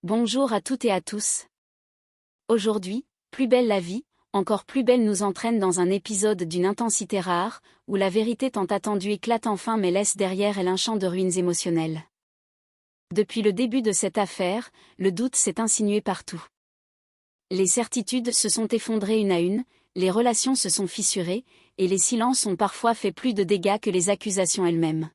Bonjour à toutes et à tous. Aujourd'hui, Plus belle la vie, encore plus belle nous entraîne dans un épisode d'une intensité rare, où la vérité tant attendue éclate enfin mais laisse derrière elle un champ de ruines émotionnelles. Depuis le début de cette affaire, le doute s'est insinué partout. Les certitudes se sont effondrées une à une, les relations se sont fissurées, et les silences ont parfois fait plus de dégâts que les accusations elles-mêmes.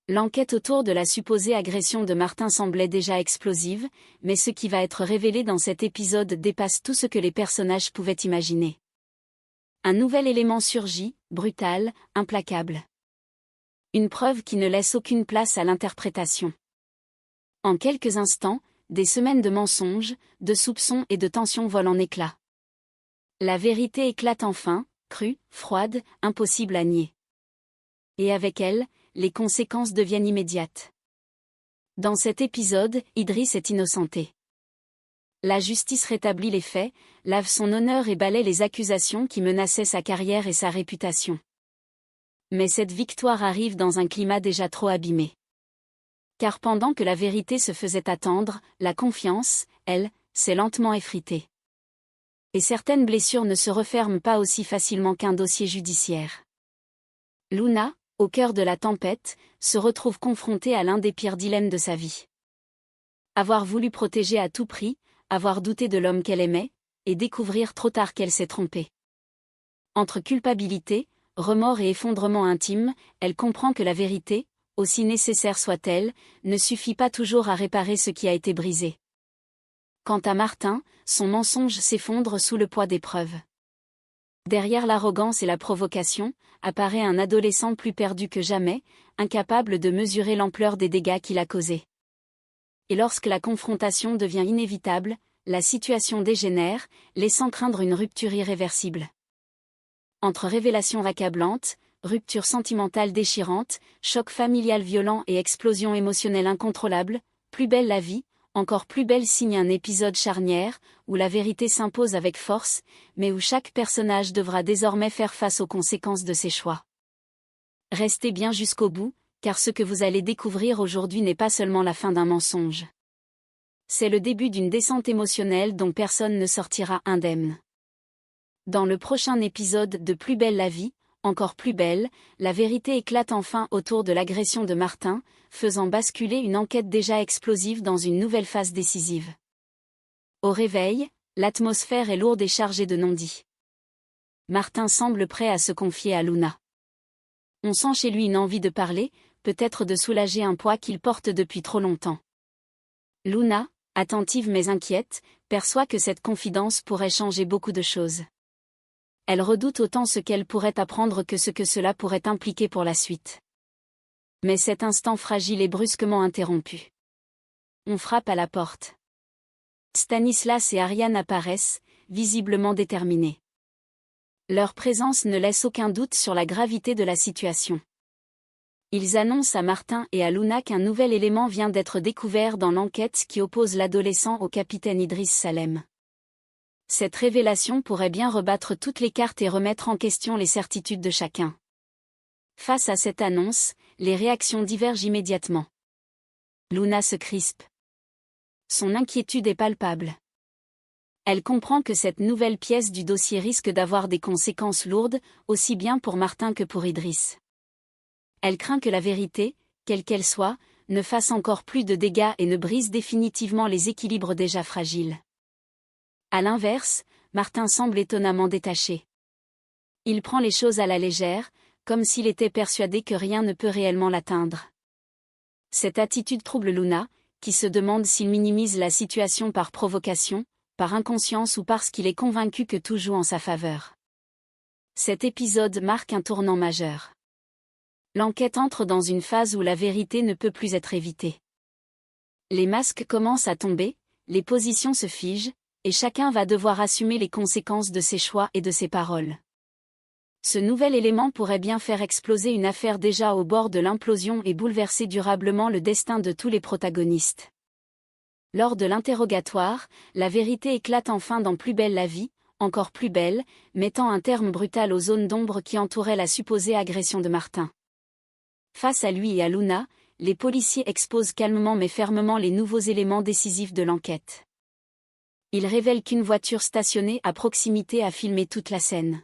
L'enquête autour de la supposée agression de Martin semblait déjà explosive, mais ce qui va être révélé dans cet épisode dépasse tout ce que les personnages pouvaient imaginer. Un nouvel élément surgit, brutal, implacable. Une preuve qui ne laisse aucune place à l'interprétation. En quelques instants, des semaines de mensonges, de soupçons et de tensions volent en éclats. La vérité éclate enfin, crue, froide, impossible à nier. Et avec elle, les conséquences deviennent immédiates. Dans cet épisode, Idriss est innocenté. La justice rétablit les faits, lave son honneur et balaie les accusations qui menaçaient sa carrière et sa réputation. Mais cette victoire arrive dans un climat déjà trop abîmé. Car pendant que la vérité se faisait attendre, la confiance, elle, s'est lentement effritée. Et certaines blessures ne se referment pas aussi facilement qu'un dossier judiciaire. Luna, au cœur de la tempête, se retrouve confrontée à l'un des pires dilemmes de sa vie. Avoir voulu protéger à tout prix, avoir douté de l'homme qu'elle aimait, et découvrir trop tard qu'elle s'est trompée. Entre culpabilité, remords et effondrement intime, elle comprend que la vérité, aussi nécessaire soit-elle, ne suffit pas toujours à réparer ce qui a été brisé. Quant à Martin, son mensonge s'effondre sous le poids des preuves. Derrière l'arrogance et la provocation, apparaît un adolescent plus perdu que jamais, incapable de mesurer l'ampleur des dégâts qu'il a causés. Et lorsque la confrontation devient inévitable, la situation dégénère, laissant craindre une rupture irréversible. Entre révélations accablantes, rupture sentimentale déchirante, choc familial violent et explosion émotionnelle incontrôlable, Plus belle la vie, encore plus belle signe un épisode charnière, où la vérité s'impose avec force, mais où chaque personnage devra désormais faire face aux conséquences de ses choix. Restez bien jusqu'au bout, car ce que vous allez découvrir aujourd'hui n'est pas seulement la fin d'un mensonge. C'est le début d'une descente émotionnelle dont personne ne sortira indemne. Dans le prochain épisode de Plus belle la vie, encore plus belle, la vérité éclate enfin autour de l'agression de Martin, faisant basculer une enquête déjà explosive dans une nouvelle phase décisive. Au réveil, l'atmosphère est lourde et chargée de non-dits. Martin semble prêt à se confier à Luna. On sent chez lui une envie de parler, peut-être de soulager un poids qu'il porte depuis trop longtemps. Luna, attentive mais inquiète, perçoit que cette confidence pourrait changer beaucoup de choses. Elle redoute autant ce qu'elle pourrait apprendre que ce que cela pourrait impliquer pour la suite. Mais cet instant fragile est brusquement interrompu. On frappe à la porte. Stanislas et Ariane apparaissent, visiblement déterminés. Leur présence ne laisse aucun doute sur la gravité de la situation. Ils annoncent à Martin et à Luna qu'un nouvel élément vient d'être découvert dans l'enquête qui oppose l'adolescent au capitaine Idriss Salem. Cette révélation pourrait bien rebattre toutes les cartes et remettre en question les certitudes de chacun. Face à cette annonce, les réactions divergent immédiatement. Luna se crispe. Son inquiétude est palpable. Elle comprend que cette nouvelle pièce du dossier risque d'avoir des conséquences lourdes, aussi bien pour Martin que pour Idriss. Elle craint que la vérité, quelle qu'elle soit, ne fasse encore plus de dégâts et ne brise définitivement les équilibres déjà fragiles. À l'inverse, Martin semble étonnamment détaché. Il prend les choses à la légère, comme s'il était persuadé que rien ne peut réellement l'atteindre. Cette attitude trouble Luna, qui se demande s'il minimise la situation par provocation, par inconscience ou parce qu'il est convaincu que tout joue en sa faveur. Cet épisode marque un tournant majeur. L'enquête entre dans une phase où la vérité ne peut plus être évitée. Les masques commencent à tomber, les positions se figent, et chacun va devoir assumer les conséquences de ses choix et de ses paroles. Ce nouvel élément pourrait bien faire exploser une affaire déjà au bord de l'implosion et bouleverser durablement le destin de tous les protagonistes. Lors de l'interrogatoire, la vérité éclate enfin dans Plus belle la vie, encore plus belle, mettant un terme brutal aux zones d'ombre qui entouraient la supposée agression de Martin. Face à lui et à Luna, les policiers exposent calmement mais fermement les nouveaux éléments décisifs de l'enquête. Ils révèlent qu'une voiture stationnée à proximité a filmé toute la scène.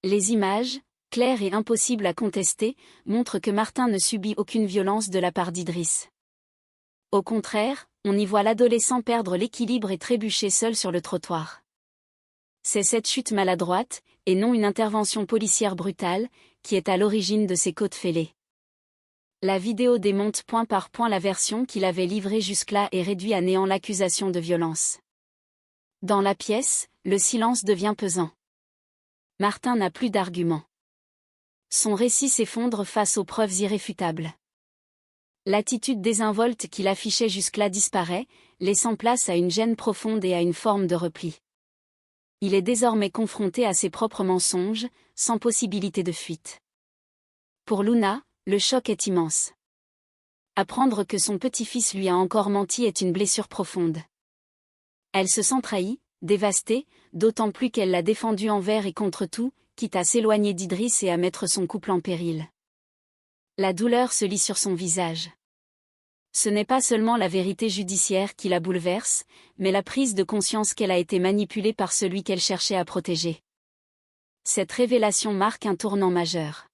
Les images, claires et impossibles à contester, montrent que Martin ne subit aucune violence de la part d'Idriss. Au contraire, on y voit l'adolescent perdre l'équilibre et trébucher seul sur le trottoir. C'est cette chute maladroite, et non une intervention policière brutale, qui est à l'origine de ces côtes fêlées. La vidéo démonte point par point la version qu'il avait livrée jusque-là et réduit à néant l'accusation de violence. Dans la pièce, le silence devient pesant. Martin n'a plus d'arguments. Son récit s'effondre face aux preuves irréfutables. L'attitude désinvolte qu'il affichait jusque-là disparaît, laissant place à une gêne profonde et à une forme de repli. Il est désormais confronté à ses propres mensonges, sans possibilité de fuite. Pour Luna, le choc est immense. Apprendre que son petit-fils lui a encore menti est une blessure profonde. Elle se sent trahie, dévastée, d'autant plus qu'elle l'a défendu envers et contre tout, quitte à s'éloigner d'Idriss et à mettre son couple en péril. La douleur se lit sur son visage. Ce n'est pas seulement la vérité judiciaire qui la bouleverse, mais la prise de conscience qu'elle a été manipulée par celui qu'elle cherchait à protéger. Cette révélation marque un tournant majeur.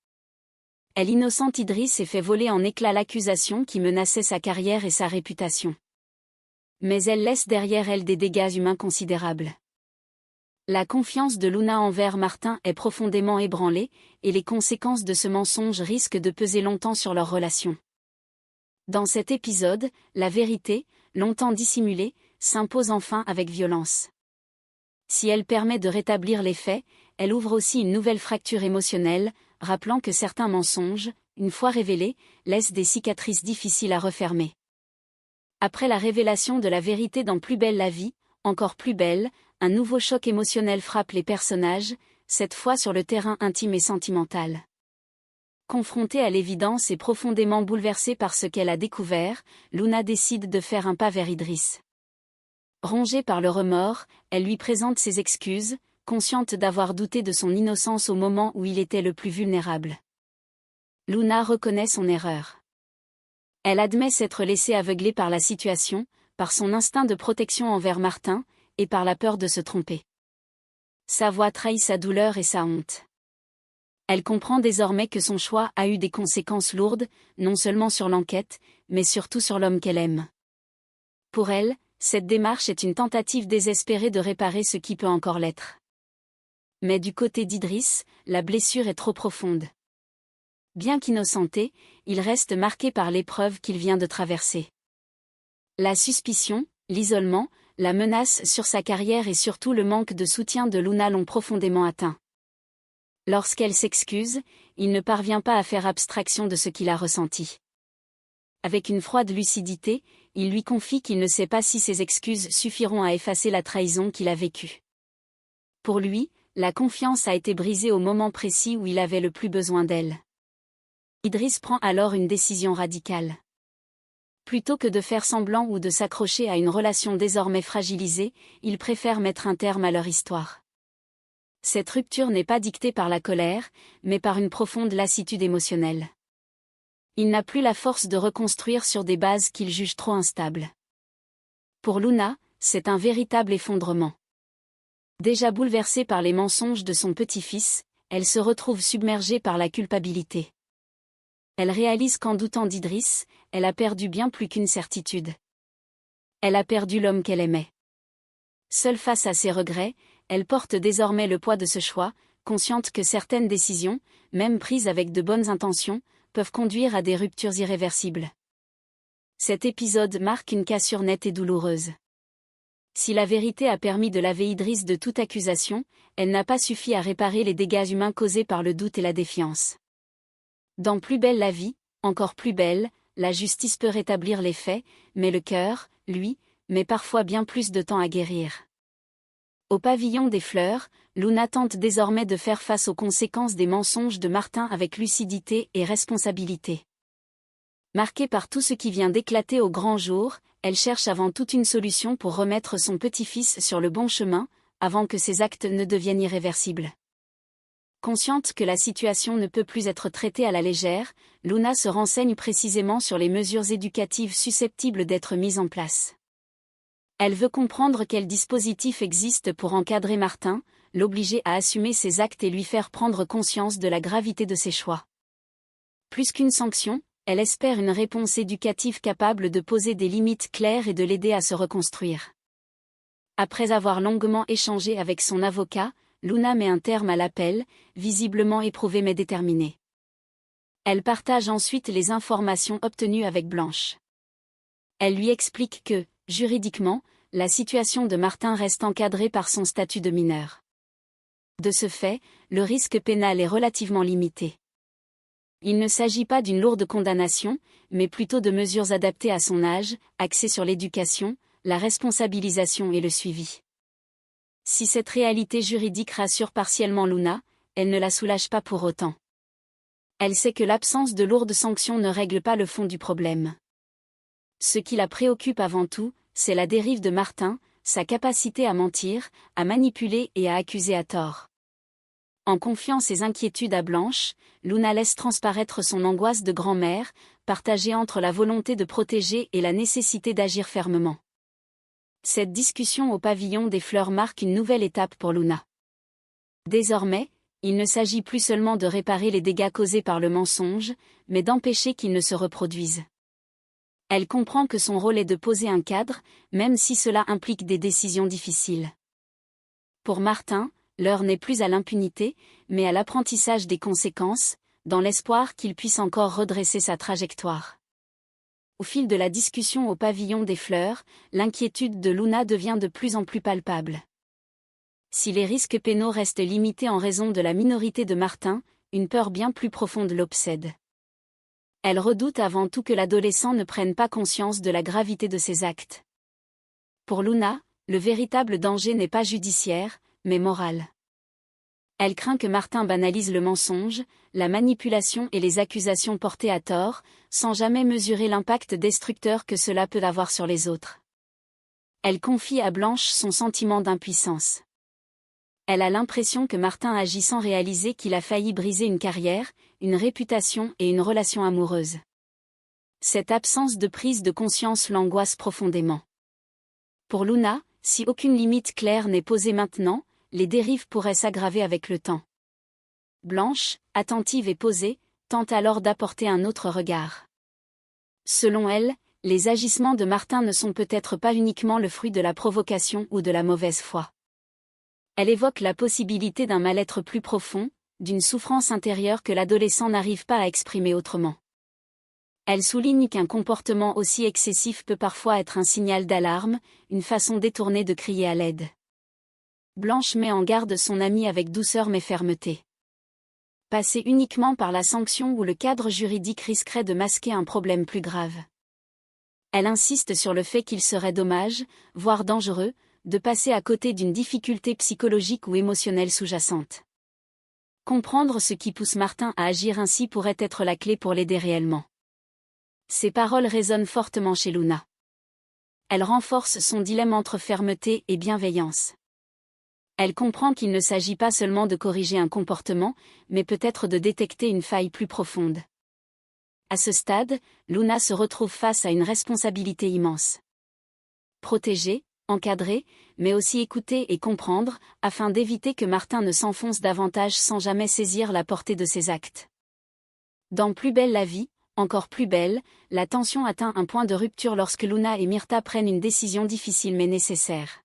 Elle innocente Idriss et fait voler en éclats l'accusation qui menaçait sa carrière et sa réputation. Mais elle laisse derrière elle des dégâts humains considérables. La confiance de Luna envers Martin est profondément ébranlée, et les conséquences de ce mensonge risquent de peser longtemps sur leur relation. Dans cet épisode, la vérité, longtemps dissimulée, s'impose enfin avec violence. Si elle permet de rétablir les faits, elle ouvre aussi une nouvelle fracture émotionnelle, rappelant que certains mensonges, une fois révélés, laissent des cicatrices difficiles à refermer. Après la révélation de la vérité dans Plus belle la vie, encore plus belle, un nouveau choc émotionnel frappe les personnages, cette fois sur le terrain intime et sentimental. Confrontée à l'évidence et profondément bouleversée par ce qu'elle a découvert, Luna décide de faire un pas vers Idriss. Rongée par le remords, elle lui présente ses excuses, consciente d'avoir douté de son innocence au moment où il était le plus vulnérable. Luna reconnaît son erreur. Elle admet s'être laissée aveugler par la situation, par son instinct de protection envers Martin, et par la peur de se tromper. Sa voix trahit sa douleur et sa honte. Elle comprend désormais que son choix a eu des conséquences lourdes, non seulement sur l'enquête, mais surtout sur l'homme qu'elle aime. Pour elle, cette démarche est une tentative désespérée de réparer ce qui peut encore l'être. Mais du côté d'Idriss, la blessure est trop profonde. Bien qu'innocenté, il reste marqué par l'épreuve qu'il vient de traverser. La suspicion, l'isolement, la menace sur sa carrière et surtout le manque de soutien de Luna l'ont profondément atteint. Lorsqu'elle s'excuse, il ne parvient pas à faire abstraction de ce qu'il a ressenti. Avec une froide lucidité, il lui confie qu'il ne sait pas si ses excuses suffiront à effacer la trahison qu'il a vécue. Pour lui, la confiance a été brisée au moment précis où il avait le plus besoin d'elle. Idriss prend alors une décision radicale. Plutôt que de faire semblant ou de s'accrocher à une relation désormais fragilisée, il préfère mettre un terme à leur histoire. Cette rupture n'est pas dictée par la colère, mais par une profonde lassitude émotionnelle. Il n'a plus la force de reconstruire sur des bases qu'il juge trop instables. Pour Luna, c'est un véritable effondrement. Déjà bouleversée par les mensonges de son petit-fils, elle se retrouve submergée par la culpabilité. Elle réalise qu'en doutant d'Idriss, elle a perdu bien plus qu'une certitude. Elle a perdu l'homme qu'elle aimait. Seule face à ses regrets, elle porte désormais le poids de ce choix, consciente que certaines décisions, même prises avec de bonnes intentions, peuvent conduire à des ruptures irréversibles. Cet épisode marque une cassure nette et douloureuse. Si la vérité a permis de laver Idriss de toute accusation, elle n'a pas suffi à réparer les dégâts humains causés par le doute et la défiance. Dans Plus belle la vie, encore plus belle, la justice peut rétablir les faits, mais le cœur, lui, met parfois bien plus de temps à guérir. Au pavillon des fleurs, Luna tente désormais de faire face aux conséquences des mensonges de Martin avec lucidité et responsabilité. Marquée par tout ce qui vient d'éclater au grand jour, elle cherche avant tout une solution pour remettre son petit-fils sur le bon chemin, avant que ses actes ne deviennent irréversibles. Consciente que la situation ne peut plus être traitée à la légère, Luna se renseigne précisément sur les mesures éducatives susceptibles d'être mises en place. Elle veut comprendre quels dispositifs existent pour encadrer Martin, l'obliger à assumer ses actes et lui faire prendre conscience de la gravité de ses choix. Plus qu'une sanction, elle espère une réponse éducative capable de poser des limites claires et de l'aider à se reconstruire. Après avoir longuement échangé avec son avocat, Luna met un terme à l'appel, visiblement éprouvée mais déterminée. Elle partage ensuite les informations obtenues avec Blanche. Elle lui explique que, juridiquement, la situation de Martin reste encadrée par son statut de mineur. De ce fait, le risque pénal est relativement limité. Il ne s'agit pas d'une lourde condamnation, mais plutôt de mesures adaptées à son âge, axées sur l'éducation, la responsabilisation et le suivi. Si cette réalité juridique rassure partiellement Luna, elle ne la soulage pas pour autant. Elle sait que l'absence de lourdes sanctions ne règle pas le fond du problème. Ce qui la préoccupe avant tout, c'est la dérive de Martin, sa capacité à mentir, à manipuler et à accuser à tort. En confiant ses inquiétudes à Blanche, Luna laisse transparaître son angoisse de grand-mère, partagée entre la volonté de protéger et la nécessité d'agir fermement. Cette discussion au pavillon des fleurs marque une nouvelle étape pour Luna. Désormais, il ne s'agit plus seulement de réparer les dégâts causés par le mensonge, mais d'empêcher qu'ils ne se reproduisent. Elle comprend que son rôle est de poser un cadre, même si cela implique des décisions difficiles. Pour Martin, l'heure n'est plus à l'impunité, mais à l'apprentissage des conséquences, dans l'espoir qu'il puisse encore redresser sa trajectoire. Au fil de la discussion au pavillon des fleurs, l'inquiétude de Luna devient de plus en plus palpable. Si les risques pénaux restent limités en raison de la minorité de Martin, une peur bien plus profonde l'obsède. Elle redoute avant tout que l'adolescent ne prenne pas conscience de la gravité de ses actes. Pour Luna, le véritable danger n'est pas judiciaire, mais moral. Elle craint que Martin banalise le mensonge, la manipulation et les accusations portées à tort, sans jamais mesurer l'impact destructeur que cela peut avoir sur les autres. Elle confie à Blanche son sentiment d'impuissance. Elle a l'impression que Martin agit sans réaliser qu'il a failli briser une carrière, une réputation et une relation amoureuse. Cette absence de prise de conscience l'angoisse profondément. Pour Luna, si aucune limite claire n'est posée maintenant, les dérives pourraient s'aggraver avec le temps. Blanche, attentive et posée, tente alors d'apporter un autre regard. Selon elle, les agissements de Martin ne sont peut-être pas uniquement le fruit de la provocation ou de la mauvaise foi. Elle évoque la possibilité d'un mal-être plus profond, d'une souffrance intérieure que l'adolescent n'arrive pas à exprimer autrement. Elle souligne qu'un comportement aussi excessif peut parfois être un signal d'alarme, une façon détournée de crier à l'aide. Blanche met en garde son amie avec douceur mais fermeté. Passer uniquement par la sanction ou le cadre juridique risquerait de masquer un problème plus grave. Elle insiste sur le fait qu'il serait dommage, voire dangereux, de passer à côté d'une difficulté psychologique ou émotionnelle sous-jacente. Comprendre ce qui pousse Martin à agir ainsi pourrait être la clé pour l'aider réellement. Ces paroles résonnent fortement chez Luna. Elles renforcent son dilemme entre fermeté et bienveillance. Elle comprend qu'il ne s'agit pas seulement de corriger un comportement, mais peut-être de détecter une faille plus profonde. À ce stade, Luna se retrouve face à une responsabilité immense. Protéger, encadrer, mais aussi écouter et comprendre, afin d'éviter que Martin ne s'enfonce davantage sans jamais saisir la portée de ses actes. Dans Plus belle la vie, encore plus belle, la tension atteint un point de rupture lorsque Luna et Myrtha prennent une décision difficile mais nécessaire.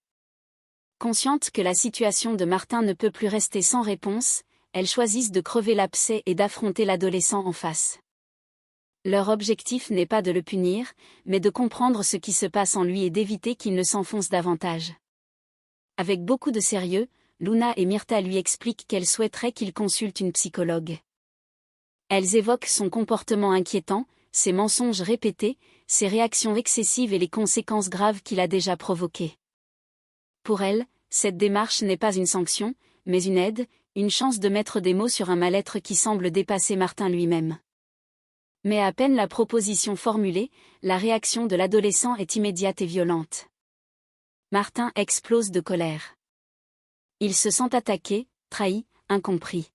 Conscientes que la situation de Martin ne peut plus rester sans réponse, elles choisissent de crever l'abcès et d'affronter l'adolescent en face. Leur objectif n'est pas de le punir, mais de comprendre ce qui se passe en lui et d'éviter qu'il ne s'enfonce davantage. Avec beaucoup de sérieux, Luna et Myrtha lui expliquent qu'elles souhaiteraient qu'il consulte une psychologue. Elles évoquent son comportement inquiétant, ses mensonges répétés, ses réactions excessives et les conséquences graves qu'il a déjà provoquées. Pour elles, cette démarche n'est pas une sanction, mais une aide, une chance de mettre des mots sur un mal-être qui semble dépasser Martin lui-même. Mais à peine la proposition formulée, la réaction de l'adolescent est immédiate et violente. Martin explose de colère. Il se sent attaqué, trahi, incompris.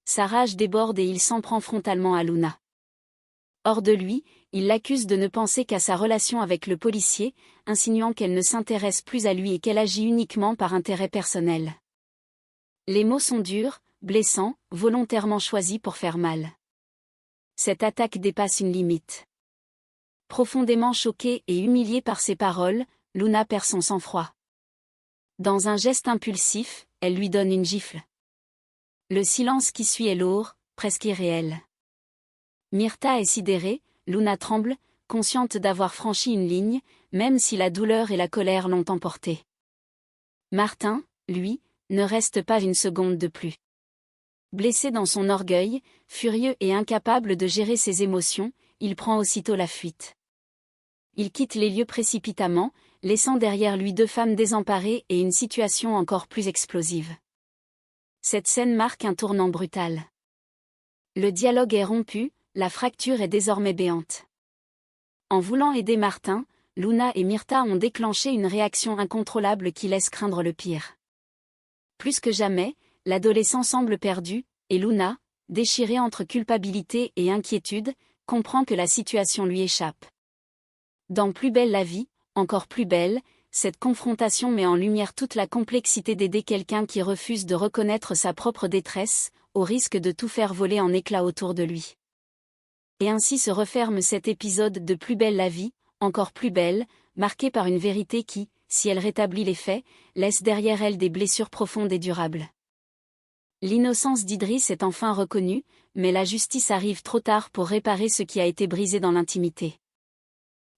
Sa rage déborde et il s'en prend frontalement à Luna. Hors de lui, il l'accuse de ne penser qu'à sa relation avec le policier, insinuant qu'elle ne s'intéresse plus à lui et qu'elle agit uniquement par intérêt personnel. Les mots sont durs, blessants, volontairement choisis pour faire mal. Cette attaque dépasse une limite. Profondément choquée et humiliée par ces paroles, Luna perd son sang-froid. Dans un geste impulsif, elle lui donne une gifle. Le silence qui suit est lourd, presque irréel. Myrtha est sidérée, Luna tremble, consciente d'avoir franchi une ligne, même si la douleur et la colère l'ont emportée. Martin, lui, ne reste pas une seconde de plus. Blessé dans son orgueil, furieux et incapable de gérer ses émotions, il prend aussitôt la fuite. Il quitte les lieux précipitamment, laissant derrière lui 2 femmes désemparées et une situation encore plus explosive. Cette scène marque un tournant brutal. Le dialogue est rompu, la fracture est désormais béante. En voulant aider Martin, Luna et Myrtha ont déclenché une réaction incontrôlable qui laisse craindre le pire. Plus que jamais, l'adolescent semble perdu, et Luna, déchirée entre culpabilité et inquiétude, comprend que la situation lui échappe. Dans Plus belle la vie, encore plus belle, cette confrontation met en lumière toute la complexité d'aider quelqu'un qui refuse de reconnaître sa propre détresse, au risque de tout faire voler en éclats autour de lui. Et ainsi se referme cet épisode de Plus belle la vie, encore plus belle, marqué par une vérité qui, si elle rétablit les faits, laisse derrière elle des blessures profondes et durables. L'innocence d'Idriss est enfin reconnue, mais la justice arrive trop tard pour réparer ce qui a été brisé dans l'intimité.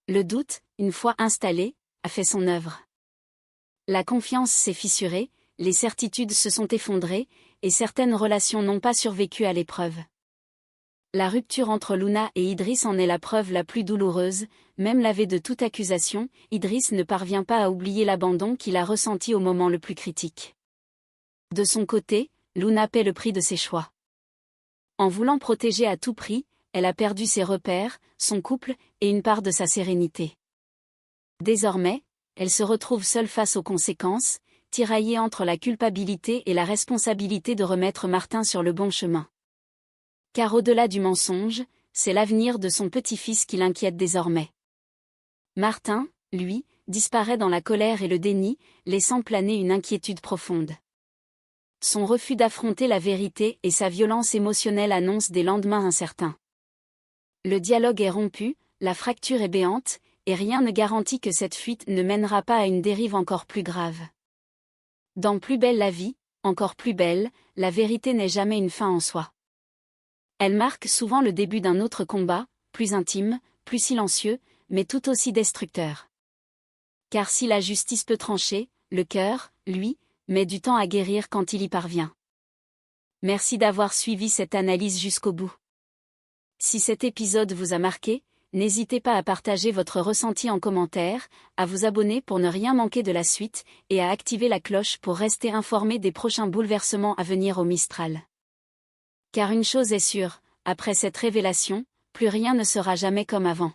Le doute, une fois installé, a fait son œuvre. La confiance s'est fissurée, les certitudes se sont effondrées, et certaines relations n'ont pas survécu à l'épreuve. La rupture entre Luna et Idriss en est la preuve la plus douloureuse, même lavé de toute accusation, Idriss ne parvient pas à oublier l'abandon qu'il a ressenti au moment le plus critique. De son côté, Luna paie le prix de ses choix. En voulant protéger à tout prix, elle a perdu ses repères, son couple, et une part de sa sérénité. Désormais, elle se retrouve seule face aux conséquences, tiraillée entre la culpabilité et la responsabilité de remettre Martin sur le bon chemin. Car au-delà du mensonge, c'est l'avenir de son petit-fils qui l'inquiète désormais. Martin, lui, disparaît dans la colère et le déni, laissant planer une inquiétude profonde. Son refus d'affronter la vérité et sa violence émotionnelle annoncent des lendemains incertains. Le dialogue est rompu, la fracture est béante, et rien ne garantit que cette fuite ne mènera pas à une dérive encore plus grave. Dans Plus belle la vie, encore plus belle, la vérité n'est jamais une fin en soi. Elle marque souvent le début d'un autre combat, plus intime, plus silencieux, mais tout aussi destructeur. Car si la justice peut trancher, le cœur, lui, met du temps à guérir quand il y parvient. Merci d'avoir suivi cette analyse jusqu'au bout. Si cet épisode vous a marqué, n'hésitez pas à partager votre ressenti en commentaire, à vous abonner pour ne rien manquer de la suite, et à activer la cloche pour rester informé des prochains bouleversements à venir au Mistral. Car une chose est sûre, après cette révélation, plus rien ne sera jamais comme avant.